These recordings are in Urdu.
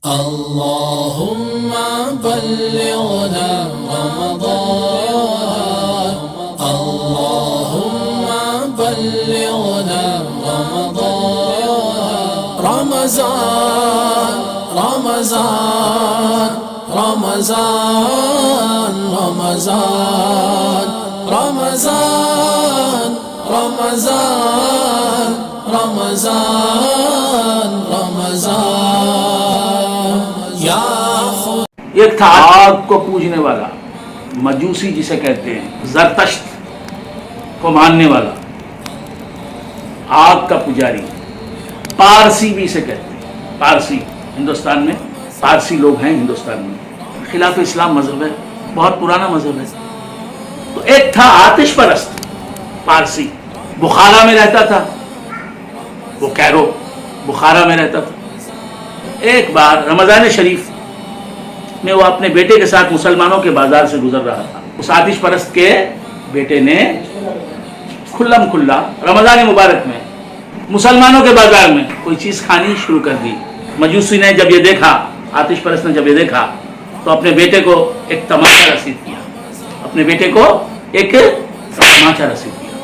اللهم بلغنا رمضان اللهم بلغنا رمضان رمضان رمضان رمضان رمضان رمضان رمضان رمضان رمضان یا خود ایک تھا آگ کو پوجنے والا مجوسی جسے کہتے ہیں، زرتشت کو ماننے والا، آگ کا پجاری، پارسی بھی اسے کہتے ہیں۔ پارسی ہندوستان میں پارسی لوگ ہیں، ہندوستان میں خلاف اسلام مذہب ہے، بہت پرانا مذہب ہے۔ تو ایک تھا آتش پرست پارسی، بخارا میں رہتا تھا، وہ کیرو بخارا میں رہتا تھا۔ ایک بار رمضان شریف میں وہ اپنے بیٹے کے ساتھ مسلمانوں کے بازار سے گزر رہا تھا۔ اس آتش پرست کے بیٹے نے کھلم کھلا رمضان مبارک میں مسلمانوں کے بازار میں کوئی چیز کھانی شروع کر دی۔ مجوسی نے جب یہ دیکھا، آتش پرست نے جب یہ دیکھا تو اپنے بیٹے کو ایک تماچا رسید کیا، اپنے بیٹے کو ایک تماچا رسید کیا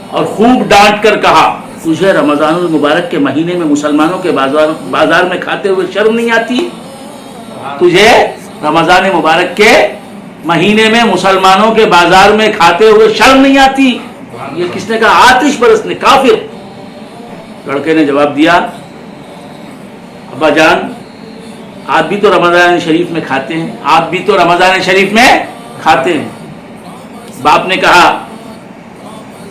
اور خوب ڈانٹ کر کہا، تجھے رمضان المبارک کے مہینے میں مسلمانوں کے بازار میں کھاتے ہوئے شرم نہیں آتی؟ تجھے رمضان مبارک کے مہینے میں مسلمانوں کے بازار میں کھاتے ہوئے شرم نہیں آتی؟ یہ کس نے کہا؟ آتش پرست نے، کافر۔ لڑکے نے جواب دیا، ابا جان آپ بھی تو رمضان شریف میں کھاتے ہیں، آپ بھی تو رمضان شریف میں کھاتے ہیں۔ باپ نے کہا،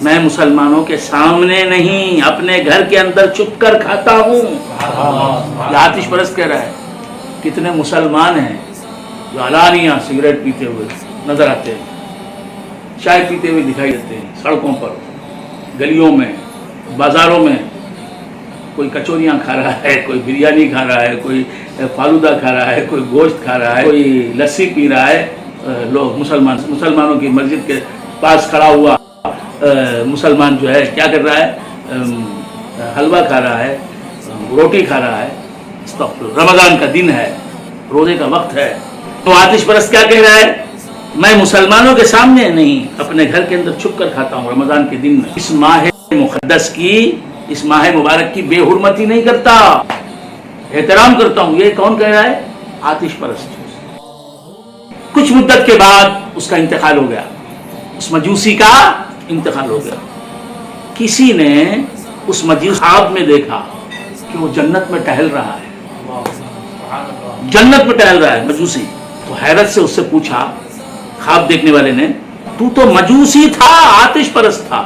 میں مسلمانوں کے سامنے نہیں، اپنے گھر کے اندر چھپ کر کھاتا ہوں۔ یہ آتش پرست کہہ رہا ہے۔ کتنے مسلمان ہیں جو علانیہ سگریٹ پیتے ہوئے نظر آتے ہیں، چائے پیتے ہوئے دکھائی دیتے ہیں، سڑکوں پر، گلیوں میں، بازاروں میں۔ کوئی کچوریاں کھا رہا ہے، کوئی بریانی کھا رہا ہے، کوئی فالودہ کھا رہا ہے، کوئی گوشت کھا رہا ہے، کوئی لسی پی رہا ہے۔ لوگ مسلمانوں کی مسجد کے پاس کھڑا ہوا مسلمان جو ہے کیا کر رہا ہے؟ حلوہ کھا رہا ہے، روٹی کھا رہا ہے۔ رمضان کا دن ہے، روزے کا وقت ہے۔ تو آتش پرست کیا کہہ رہا ہے؟ میں مسلمانوں کے سامنے نہیں، اپنے گھر کے اندر چھپ کر کھاتا ہوں رمضان کے دن میں۔ اس ماہ مقدس کی، اس ماہ مبارک کی بے حرمتی نہیں کرتا، احترام کرتا ہوں۔ یہ کون کہہ رہا ہے؟ آتش پرست۔ کچھ مدت کے بعد اس کا انتقال ہو گیا، اس مجوسی کا انتقال ہو گیا۔ کسی نے اس مجوس خواب میں دیکھا کہ وہ جنت میں ٹہل رہا ہے، جنت میں ٹہل رہا ہے مجوسی۔ تو حیرت سے اس سے پوچھا خواب دیکھنے والے نے، تو مجوسی تھا، آتش پرست تھا،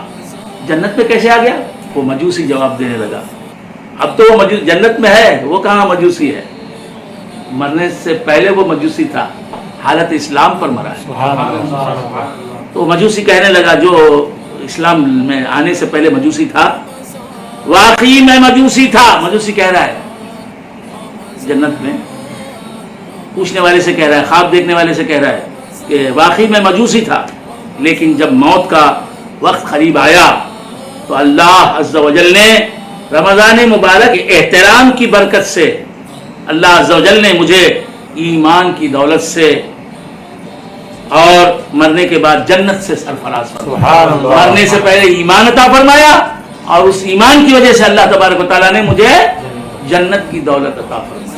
جنت میں کیسے آ گیا؟ وہ مجوسی جواب دینے لگا، اب تو وہ جنت میں ہے، وہ کہاں مجوسی ہے؟ مرنے سے پہلے وہ مجوسی تھا، حالت اسلام پر مرا ہے۔ تو مجوسی کہنے لگا، جو اسلام میں آنے سے پہلے مجوسی تھا، واقعی میں مجوسی تھا۔ مجوسی کہہ رہا ہے جنت میں، پوچھنے والے سے کہہ رہا ہے، خواب دیکھنے والے سے کہہ رہا ہے کہ واقعی میں مجوسی تھا، لیکن جب موت کا وقت قریب آیا تو اللہ عز و جل نے رمضان مبارک کے احترام کی برکت سے، اللہ عز و جل نے مجھے ایمان کی دولت سے اور مرنے کے بعد جنت سے سرفراز فرمایا۔ مرنے سے پہلے ایمان عطا فرمایا اور اس ایمان کی وجہ سے اللہ تبارک و تعالیٰ نے مجھے جنت کی دولت عطا فرمائی۔